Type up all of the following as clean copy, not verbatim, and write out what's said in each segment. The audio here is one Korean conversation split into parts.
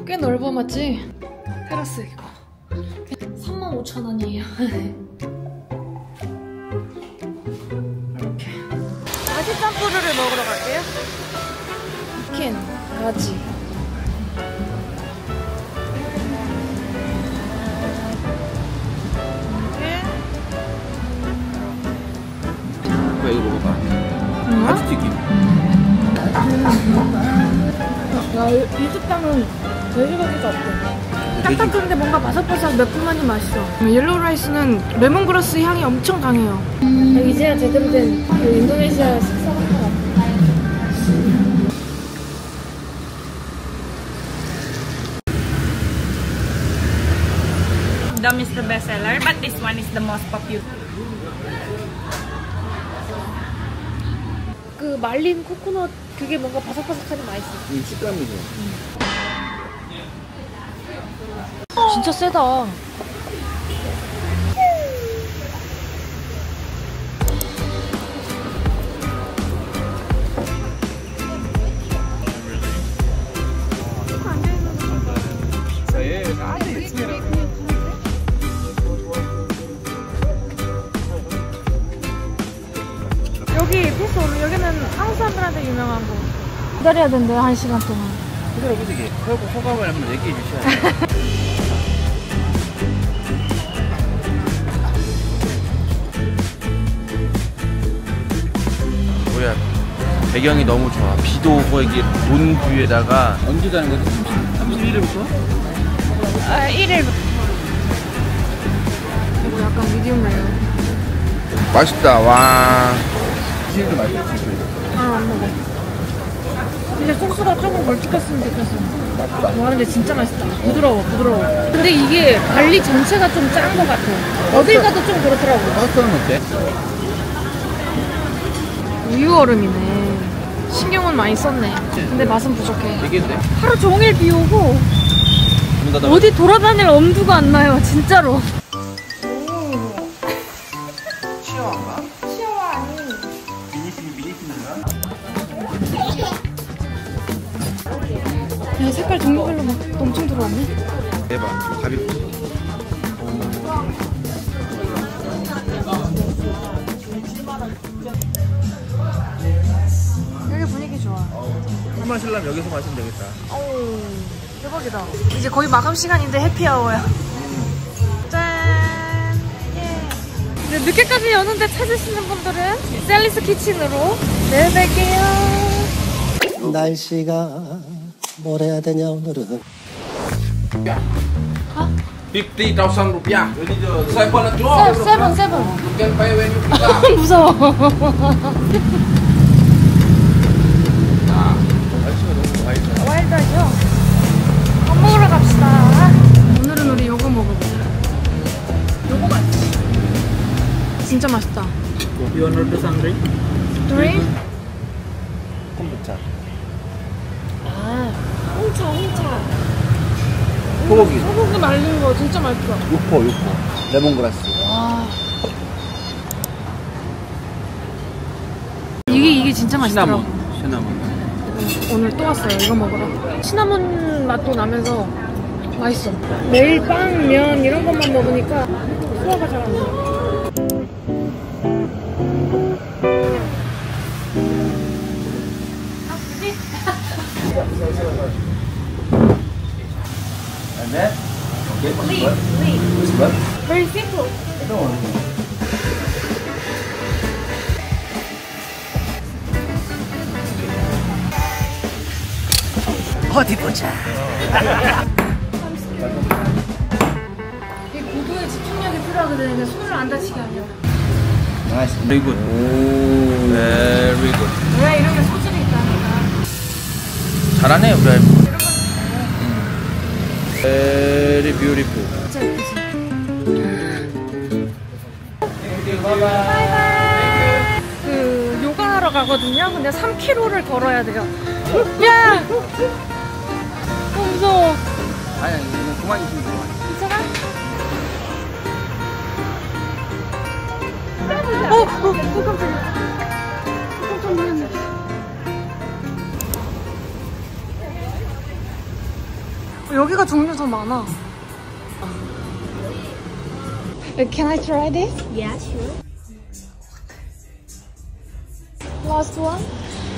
꽤 넓어, 맞지? 테라스 이거 35,000원이에요. 이렇게 다시 짬뿌르를 먹으러 갈게요. 치킨, 가지. 이거 먹어봐. 가지튀김. 야, 이 식당은 돼지고기가 없대. 딱딱한데 뭔가 바삭바삭 매콤하니 맛있어. 옐로우 라이스는 레몬그라스 향이 엄청 강해요. 이제야 제대로 된 그 인도네시아 식사 같은 것 같아. Dum is the best seller, but this one is the most popular. 그 말린 코코넛 그게 뭔가 바삭바삭하니 맛있어. 식감이 좋아. 진짜 세다. 여기 피스 오늘 여기는 한국 사람들한테 유명한 곳. 기다려야 된대 1시간 동안. 기다려보시게. 소감을 한번 얘기해 주셔야 돼요. 뭐야, 배경이 너무 좋아. 비도 오고 이게 온 뷰에다가. 언제 가는 거지? 31일부터? 1일부터. 이거 약간 미디움 레어. 맛있다. 와. 치즈도 맛있어. 아, 안 먹어. 근데 소스가 조금 걸쭉했으면 좋겠어. 와, 근데 진짜 맛있다. 부드러워, 부드러워. 근데 이게 발리 전체가 좀 짠 것 같아. 어딜 가도 좀 그렇더라고. 파스타는 어때? 우유 얼음이네. 신경은 많이 썼네. 근데 맛은 부족해. 되겠네. 하루 종일 비 오고 어디 돌아다닐 엄두가 안 나요, 진짜로. 치아와인가? 치아와 아니. 미니핀인가? 야, 색깔 종류별로 막 엄청 들어왔네. 대박. 가볍지. 여기 분위기 좋아. 술 마시려면 여기서 마시면 되겠다. 오, 대박이다. 이제 거의 마감 시간인데 해피아워야. 짠! 예. 이제 늦게까지 여는데 찾으시는 분들은 셀리스 키친으로 내일 뵐게요. 날씨가 뭘 해야 되냐 오늘은. 50,000 rupiah. Saya pun nak jual. 세븐. Bukan pay when you buka. 무서워. 날씨가 너무 와이드. 와일드하죠? 밥 먹으러 갑시다. 오늘은 우리 요거 먹어보자. 요거 맛있어. 진짜 맛있다. You want to some drink? 드링? 콤부차. 아, 홍차. 소고기. 소고기 말린 거 진짜 맛있어. 육포. 레몬그라스. 와. 이게 진짜 맛있더라고. 시나몬. 오늘 또 왔어요. 이거 먹으러. 시나몬 맛도 나면서 맛있어. 매일 빵, 면 이런 것만 먹으니까 소화가 잘 안 돼. And then, okay, what's what? Very simple. 어디 보자. 이 고도의 집중력이 필요하거든요. 손을 안 다치게 하려면. Nice. Very good. Very good. 왜 이런 게 소질이 있다니까. 잘하네, 우리 와이프. Very beautiful. 진짜 예쁘지. 그 요가 하러 가거든요. 근데 3km를 걸어야 돼요. 야! 무서워. 아니, 이거 그만 있으면 좋아. 괜찮아? 깜짝이야. 깜짝 놀랐네. 여기가 종류 더 많아. Can I try this? Yeah, sure. Last one?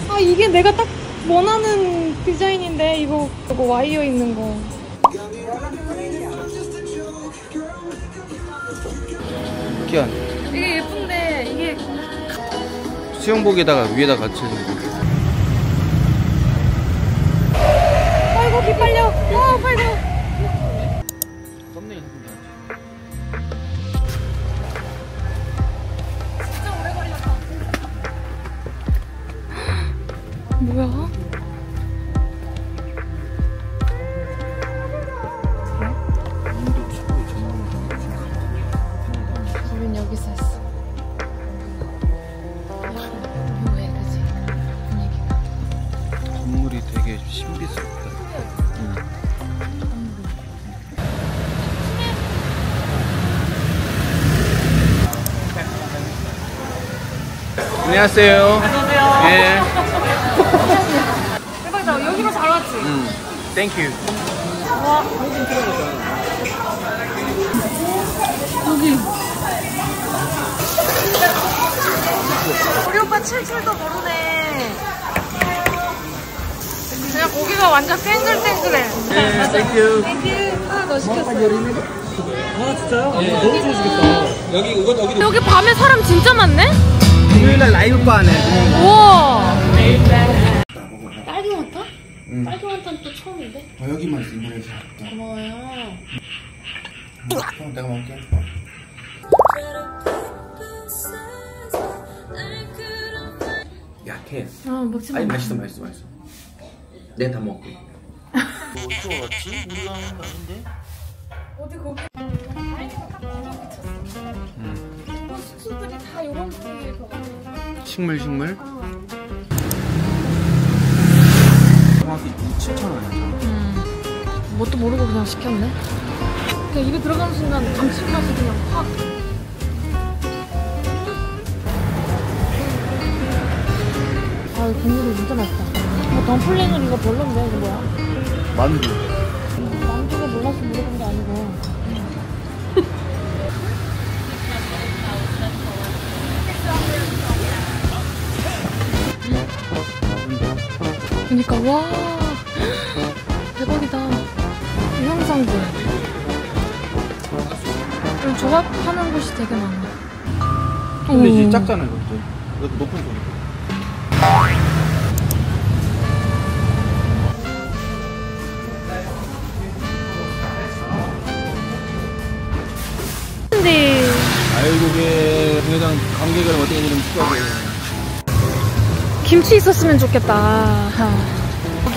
아 이게 내가 딱 원하는 디자인인데 이거 와이어 있는 거. 기안. 이게 예쁜데 이게 수영복에다가 위에다 갖춰진 거. 아이고 비 빨려. 빨려. 썸네일 해보자. 진짜 오래 걸렸다. 뭐야? 인도 최고의 전문. 우린 여기서 했어. 묘해, 그치? 분위기가. 건물이 되게 신비스럽다. 안녕하세요. 어서오세요. 네. 대박이다. 여기로 잘 왔지? 땡큐. 여기. 우리 오빠 칠칠도 모르네. 그냥 고기가 완전 탱글탱글해. 네, 땡큐. 땡큐. 하나 더 시켰어. 아 진짜요? 너무 좋으시겠다. 여기 밤에 사람 진짜 많네? 금요일날 라이브 바네. 우와. 딸기 원탕? 딸기 원탕 또 처음인데? 여기만 있어, 이번에서. 고마워요. 내가 먹을게. 약해. 먹지 마. 아니, 맛있어. 내가 다 먹을게. 어디 거기 다행히도 딱 맞아 붙였어. 이거 숙소들이 다 이런 분위기일 것 같아. 식물. 정확히 7,000원이야. 뭣도 모르고 그냥 시켰네. 그냥 입에 들어가는 순간 감칠맛이 그냥 확. 아, 이거 국물이 진짜 맛있다. 이거 덤플링은 이거 별론데, 이거 뭐야? 만두. 만두가 몰라서 물어본 게 아니고. 그니까, 와. 대박이다. 이 형상들. 이런 조합하는 곳이 되게 많아. 근데 이제 작잖아, 이것도. 이것도 높은 소리. 근데 아이고, 회장 관객을 어떻게 좀 시켜야 김치 있었으면 좋겠다.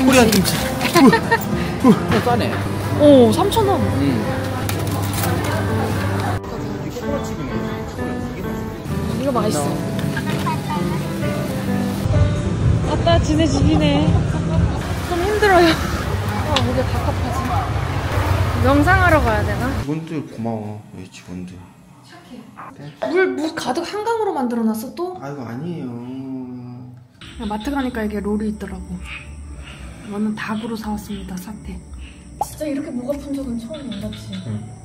코리안 김치. 싸네. 오, 3,000원. 이거 맛있어. 아따, 지네 집이네. 좀 힘들어요. 목에 답답하지. 명상하러 가야 되나? 직원들 고마워, 이 직원들. 물 가득 한강으로 만들어놨어, 또? 아이고, 아니에요. 마트 가니까 이게 롤이 있더라고. 저는 닭으로 사왔습니다, 사태. 진짜 이렇게 목 아픈 적은 처음이야, 맞지?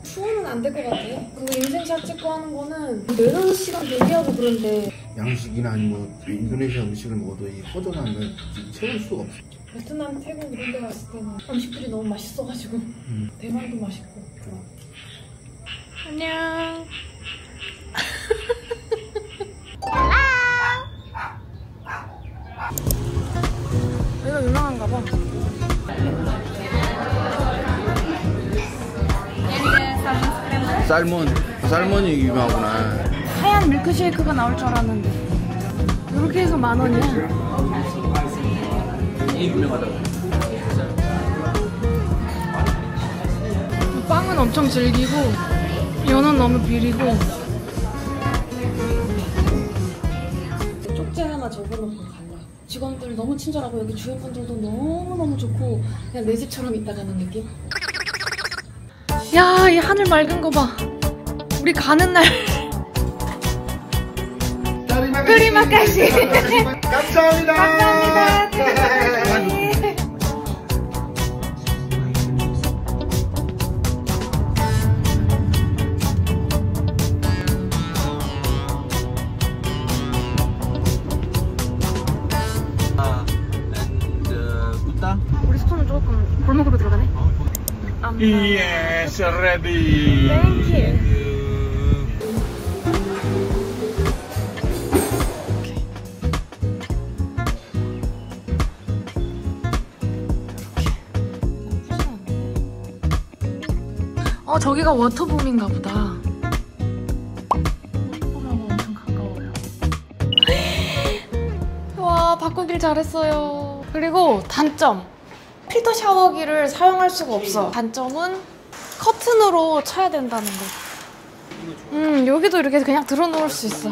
추워는 안 될 것 같아. 그리고 인생샷 찍고 하는 거는 4시간 대기하고 그런데 양식이나 아니면 인도네시아 음식을 먹어도 이 허전함을 채울 수가 없어. 베트남, 태국 이런 데 갔을 때는 음식들이 너무 맛있어가지고 대만도 맛있고. 안녕. 여기가 유명한가 봐. 살몬이 유명하구나. 하얀 밀크쉐이크가 나올 줄 알았는데 이렇게 해서 10,000원이야. 이게 유명하다고. 빵은 엄청 질기고 연은 너무 비리고. 쪽지 하나 적어놓고 갈라. 직원들 너무 친절하고 여기 주인분들도 너무너무 좋고 그냥 내 집처럼 있다 가는 느낌? 야, 이 하늘 맑은 거 봐. 우리 가는 날. 그리마까지. 감사합니다. 감사합니다. Yes, ready. Thank you. 저기가 워터봄인가 보다. 워터봄하고 엄청 가까워요. 와, 바꾸길 잘했어요. 그리고 단점. 필터 샤워기를 사용할 수가 없어. 단점은 커튼으로 쳐야 된다는 거. 여기도 이렇게 그냥 들어놓을 수 있어.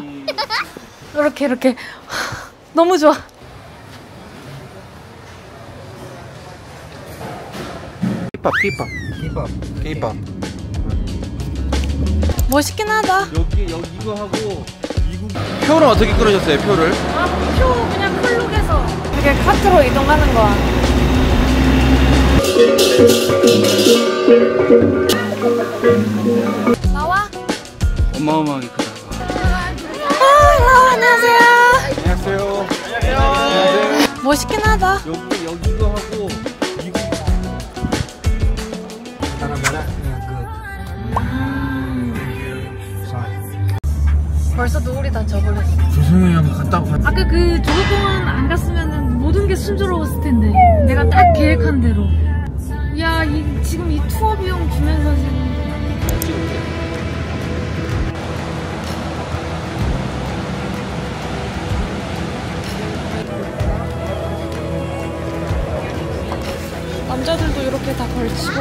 이렇게. 너무 좋아. 케이팝. 멋있긴 하다. 여기 이거 하고 미국 표는 어떻게 끊으셨어요? 표를? 표 그냥 클룩에서 이렇게 카트로 이동하는 거야. 나와? 어마어마하게 크다. 안녕하세요. 안녕하세요. 멋있긴 하다. 여기 이거 하고 미국 벌써 노을이 다 져버렸어. 죄송해요. 갔다 와. 아까 그 조각공원 안 갔으면 모든 게 순조로웠을 텐데. 내가 딱 계획한 대로. 야, 지금 이 투어 비용 주면서 지금. 남자들도 이렇게 다 걸치고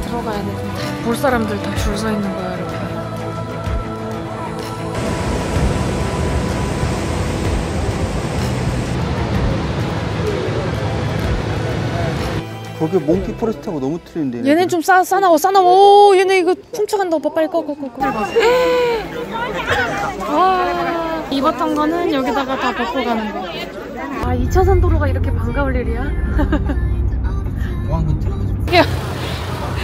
들어가야 되는데. 볼 사람들 다 줄 서 있는 거야, 이렇게. 거기 몽키 포레스트하고 너무 틀린데. 얘네 좀 싸나워. 오, 얘네 이거 훔쳐간다. 오빠 빨리 꺼. 와, 입었던 거는 여기다가 다 벗고 가는 거. 아, 2차선 도로가 이렇게 반가울 일이야? 왕근 들어가지. 야,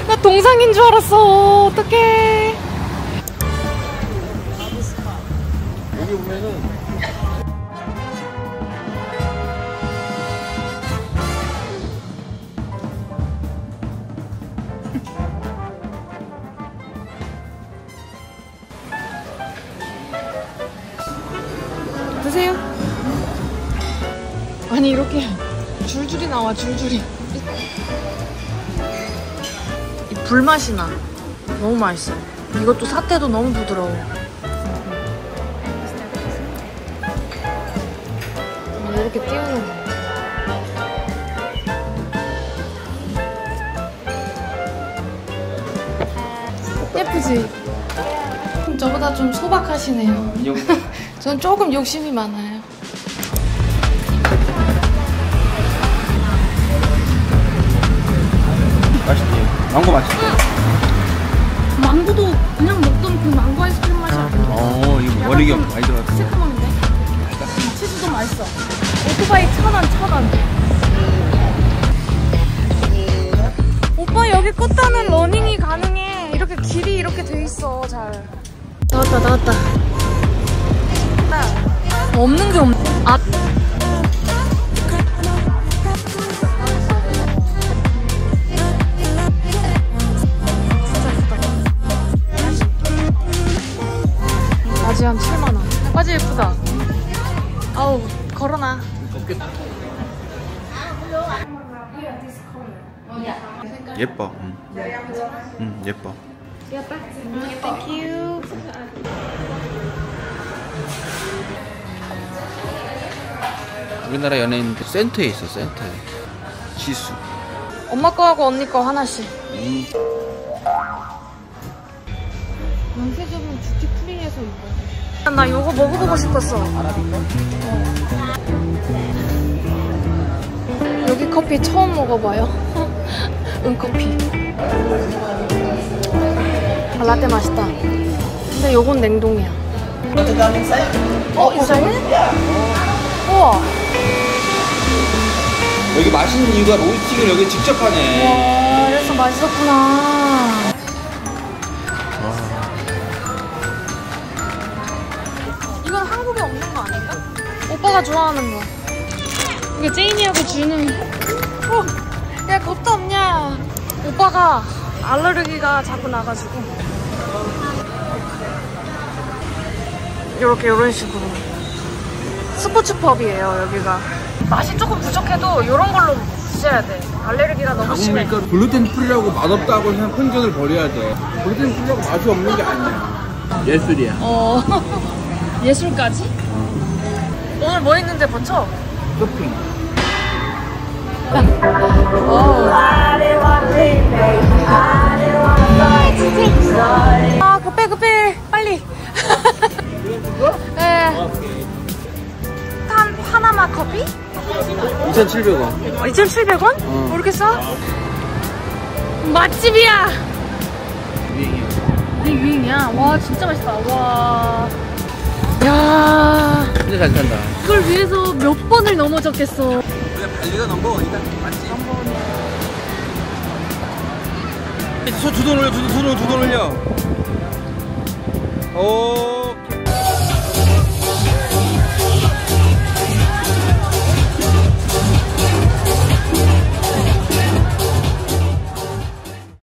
나 동상인 줄 알았어. 어떡해. 여기 보면은 드세요. 아니, 이렇게 줄줄이 나와, 줄줄이. 이 불맛이 나. 너무 맛있어. 이것도 사태도 너무 부드러워. 이렇게 띄우는 거. 예쁘지? 저보다 좀 소박하시네요. 전 조금 욕심이 많아요. 맛있지. 망고 맛있지. 망고도 그냥 먹던 그 망고 아이스크림 맛이 아니야. 이거 머리가 많이 들어갔어. 새까만데? 치즈도 맛있어. 오토바이 1,000원. 오빠, 여기 꽃다는 러닝이 가능해. 이렇게 길이 이렇게 돼 있어. 잘. 나왔다. 없는 게 없네. 아. 바지 한 7만원. 바지 예쁘다. 아우, 걸어놔. 예뻐. 예뻐. Thank you. 우리나라 연예인들 센터에 있어. 센터에. 지수. 엄마 거하고 언니 거 하나씩. 연세점은 듀티 프리에서 입어. 나 이거 먹어보고 싶었어. 여기 커피 처음 먹어봐요. 은커피. 라떼 맛있다. 근데 요건 냉동이야. 인사해? 우와. 여기 맛있는 이유가 로스팅을 여기 직접 하네. 와, 그래서 맛있었구나. 이건 한국에 없는 거 아닌가? 오빠가 좋아하는 거. 이게 제이니하고 주는. 야, 겁도 없냐? 오빠가 알레르기가 자꾸 나가지고 이런 식으로 스포츠 펍이에요 여기가. 맛이 조금 부족해도 이런 걸로 드셔야 돼. 알레르기가 너무 심해. 그러니까 글루텐 프리라고 맛없다고 그냥 편견을 버려야 돼. 글루텐 프리라고 맛이 없는 게 아니야. 예술이야. 예술까지? 오늘 뭐 했는데 버쳐? 쇼핑. 아 급해 빨리. 네. 파나마 커피? 2,700원. 2,700원? 모르겠어? 맛집이야. 유행이야. 내 유행이야. 와 진짜 맛있다. 와. 야. 진짜 잘 산다. 이걸 위해서 몇 번을 넘어졌겠어. 그냥 발리가 넘버원이다. 맞지? 두 돈 올려, 두 돈 올려. 오.